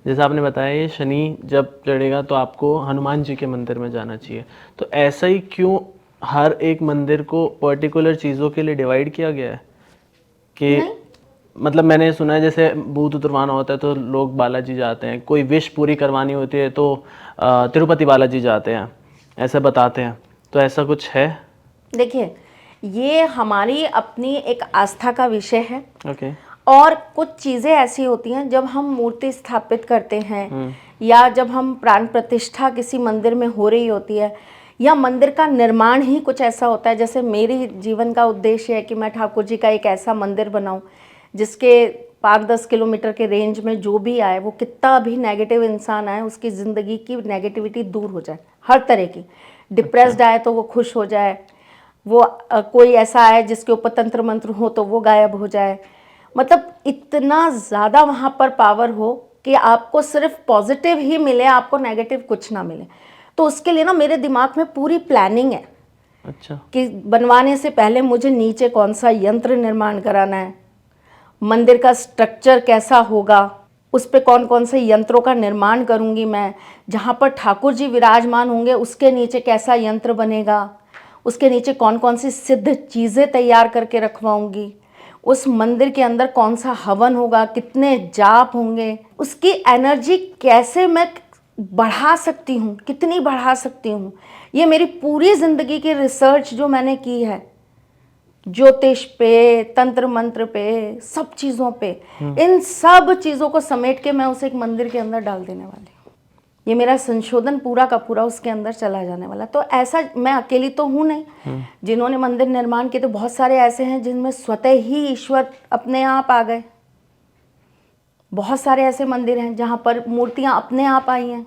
जैसे आपने बताया ये शनि जब चढ़ेगा तो आपको हनुमान जी के मंदिर में जाना चाहिए, तो ऐसा ही क्यों हर एक मंदिर को पर्टिकुलर चीज़ों के लिए डिवाइड किया गया है कि नहीं, मतलब मैंने सुना है जैसे भूत उतरवाना होता है तो लोग बालाजी जाते हैं, कोई विश पूरी करवानी होती है तो तिरुपति बालाजी जाते हैं, ऐसा बताते हैं, तो ऐसा कुछ है? देखिए ये हमारी अपनी एक आस्था का विषय है। ओके। और कुछ चीज़ें ऐसी होती हैं जब हम मूर्ति स्थापित करते हैं या जब हम प्राण प्रतिष्ठा किसी मंदिर में हो रही होती है या मंदिर का निर्माण ही कुछ ऐसा होता है, जैसे मेरी जीवन का उद्देश्य है कि मैं ठाकुर जी का एक ऐसा मंदिर बनाऊं जिसके 5-10 किलोमीटर के रेंज में जो भी आए, वो कितना भी नेगेटिव इंसान आए, उसकी ज़िंदगी की नेगेटिविटी दूर हो जाए, हर तरह की। डिप्रेस्ड आए तो वो खुश हो जाए, वो कोई ऐसा आए जिसके ऊपर तंत्र मंत्र हो तो वो गायब हो जाए। मतलब इतना ज़्यादा वहाँ पर पावर हो कि आपको सिर्फ पॉजिटिव ही मिले, आपको नेगेटिव कुछ ना मिले। तो उसके लिए ना मेरे दिमाग में पूरी प्लानिंग है अच्छा। कि बनवाने से पहले मुझे नीचे कौन सा यंत्र निर्माण कराना है, मंदिर का स्ट्रक्चर कैसा होगा, उस पर कौन कौन से यंत्रों का निर्माण करूँगी मैं, जहाँ पर ठाकुर जी विराजमान होंगे उसके नीचे कैसा यंत्र बनेगा, उसके नीचे कौन कौन सी सिद्ध चीज़ें तैयार करके रखवाऊँगी, उस मंदिर के अंदर कौन सा हवन होगा, कितने जाप होंगे, उसकी एनर्जी कैसे मैं बढ़ा सकती हूँ, कितनी बढ़ा सकती हूँ। ये मेरी पूरी ज़िंदगी की रिसर्च जो मैंने की है, ज्योतिष पे, तंत्र मंत्र पे, सब चीज़ों पे, इन सब चीज़ों को समेट के मैं उसे एक मंदिर के अंदर डाल देने वाली हूँ। ये मेरा संशोधन पूरा का पूरा उसके अंदर चला जाने वाला। तो ऐसा मैं अकेली तो हूँ नहीं, जिन्होंने मंदिर निर्माण किए तो बहुत सारे ऐसे हैं जिनमें स्वतः ही ईश्वर अपने आप आ गए। बहुत सारे ऐसे मंदिर हैं जहाँ पर मूर्तियाँ अपने आप आई हैं,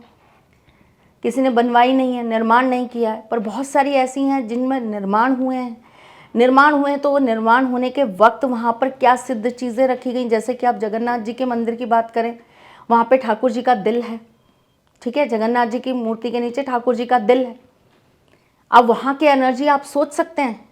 किसी ने बनवाई नहीं है, निर्माण नहीं किया है। पर बहुत सारी ऐसी हैं जिनमें निर्माण हुए हैं। निर्माण हुए हैं तो वो निर्माण होने के वक्त वहाँ पर क्या सिद्ध चीज़ें रखी गई। जैसे कि आप जगन्नाथ जी के मंदिर की बात करें, वहाँ पे ठाकुर जी का दिल है, ठीक है, जगन्नाथ जी की मूर्ति के नीचे ठाकुर जी का दिल है। अब वहाँ की एनर्जी आप सोच सकते हैं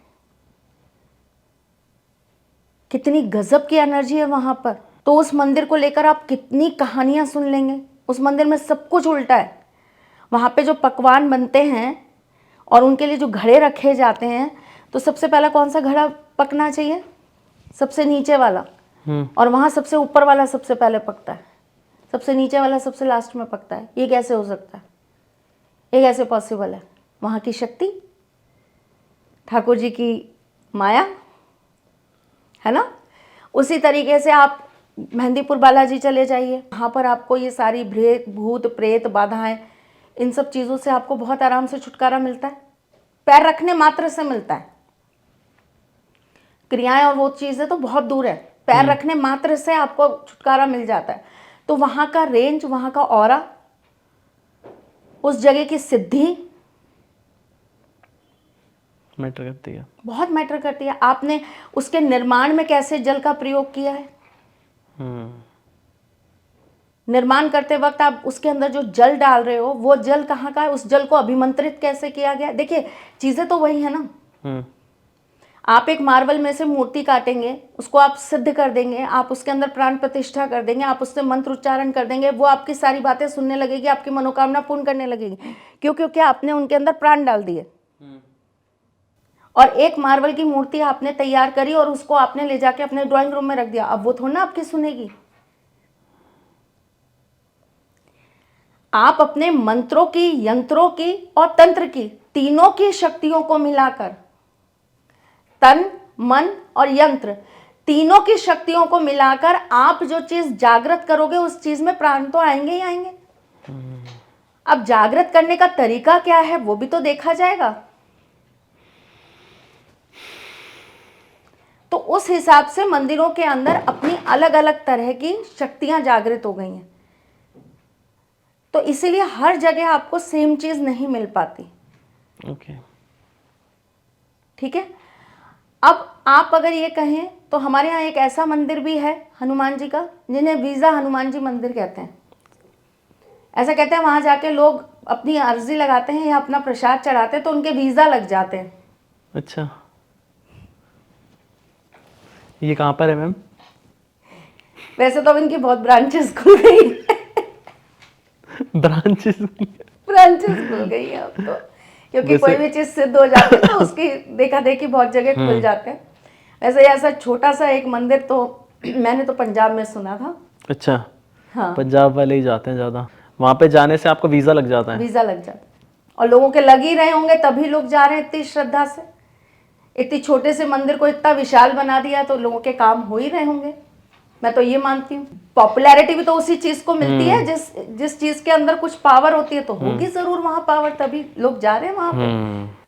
कितनी गजब की एनर्जी है वहाँ पर। तो उस मंदिर को लेकर आप कितनी कहानियाँ सुन लेंगे। उस मंदिर में सब कुछ उल्टा है। वहाँ पे जो पकवान बनते हैं और उनके लिए जो घड़े रखे जाते हैं, तो सबसे पहला कौन सा घड़ा पकना चाहिए? सबसे नीचे वाला। और वहाँ सबसे ऊपर वाला सबसे पहले पकता है, सबसे नीचे वाला सबसे लास्ट में पकता है। ये कैसे हो सकता है? ये कैसे पॉसिबल है? वहाँ की शक्ति, ठाकुर जी की माया है ना। उसी तरीके से आप मेहंदीपुर बालाजी चले जाइए, वहाँ पर आपको ये सारी भूत प्रेत बाधाएं, इन सब चीज़ों से आपको बहुत आराम से छुटकारा मिलता है, पैर रखने मात्र से मिलता है। क्रियाएं और वो चीज़ें तो बहुत दूर है, पैर रखने मात्र से आपको छुटकारा मिल जाता है। तो वहाँ का रेंज, वहाँ का ऑरा, उस जगह की सिद्धि मैटर करती है, बहुत मैटर करती है। आपने उसके निर्माण में कैसे जल का प्रयोग किया है, निर्माण करते वक्त आप उसके अंदर जो जल डाल रहे हो वो जल कहाँ का है, उस जल को अभिमंत्रित कैसे किया गया। देखिए चीज़ें तो वही है ना। आप एक मार्बल में से मूर्ति काटेंगे, उसको आप सिद्ध कर देंगे, आप उसके अंदर प्राण प्रतिष्ठा कर देंगे, आप उससे मंत्र उच्चारण कर देंगे, वो आपकी सारी बातें सुनने लगेगी, आपकी मनोकामना पूर्ण करने लगेगी। क्यों? क्योंकि आपने उनके अंदर प्राण डाल दिए। और एक मार्बल की मूर्ति आपने तैयार करी और उसको आपने ले जाके अपने ड्राइंग रूम में रख दिया, अब वो थोड़ा ना आपकी सुनेगी। आप अपने मंत्रों की, यंत्रों की और तंत्र की, तीनों की शक्तियों को मिलाकर, तन, मन और यंत्र, तीनों की शक्तियों को मिलाकर आप जो चीज जागृत करोगे उस चीज में प्राण तो आएंगे ही आएंगे। अब जागृत करने का तरीका क्या है वो भी तो देखा जाएगा। तो उस हिसाब से मंदिरों के अंदर अपनी अलग अलग तरह की शक्तियां जागृत हो गई हैं। तो इसीलिए हर जगह आपको सेम चीज नहीं मिल पाती। ओके। ठीक है। अब आप अगर ये कहें तो हमारे यहाँ एक ऐसा मंदिर भी है हनुमान जी का, जिन्हें वीज़ा हनुमान जी मंदिर कहते हैं। ऐसा कहते हैं वहाँ जाके लोग अपनी अर्जी लगाते हैं या अपना प्रसाद चढ़ाते हैं तो उनके वीज़ा लग जाते हैं। अच्छा, ये कहाँ पर है मैम? वैसे तो अब इनकी बहुत ब्रांचेस खुल गई ब्रांचेस ब्रांचेस खुल गई है अब तो, क्योंकि कोई भी चीज सिद्ध हो जाती है तो उसकी देखा देखी बहुत जगह खुल जाते हैं। वैसे ऐसा छोटा सा एक मंदिर तो मैंने तो पंजाब में सुना था। अच्छा, हाँ, पंजाब वाले ही जाते हैं ज़्यादा, वहाँ पे जाने से आपका वीज़ा लग जाता है। वीजा लग जाता है और लोगों के लग ही रहे होंगे तभी लोग जा रहे हैं इतनी श्रद्धा से। इतनी छोटे से मंदिर को इतना विशाल बना दिया तो लोगों के काम हो ही रहे होंगे, मैं तो ये मानती हूँ। पॉपुलैरिटी भी तो उसी चीज को मिलती है, जिस चीज के अंदर कुछ पावर होती है तो होगी जरूर वहां पावर, तभी लोग जा रहे हैं वहां पे।